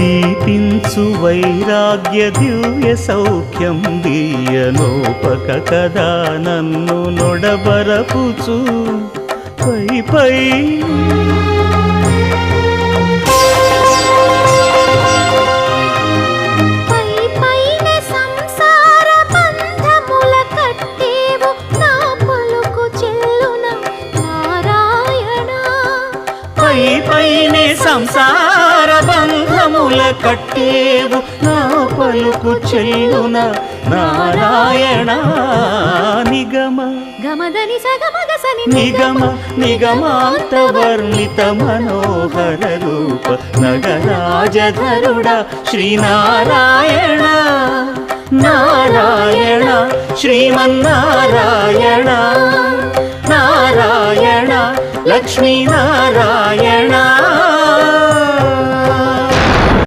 దీపించు వైరాగ్య దివ్య సౌఖ్యం దీయనోపక కదా నన్ను నొడబరపుచు పై పై పైనే సంసార బంధముల కట్టేవు నా పలుకు చెల్లున నారాయణ నిగమ గమదని సగమగసని నిగమ నిగమాంత వర్ణిత మనోహర రూప నగరాజధరుడ శ్రీనారాయణ నారాయణ శ్రీమన్నారాయణ నారాయణ లక్ష్మీనారాయణ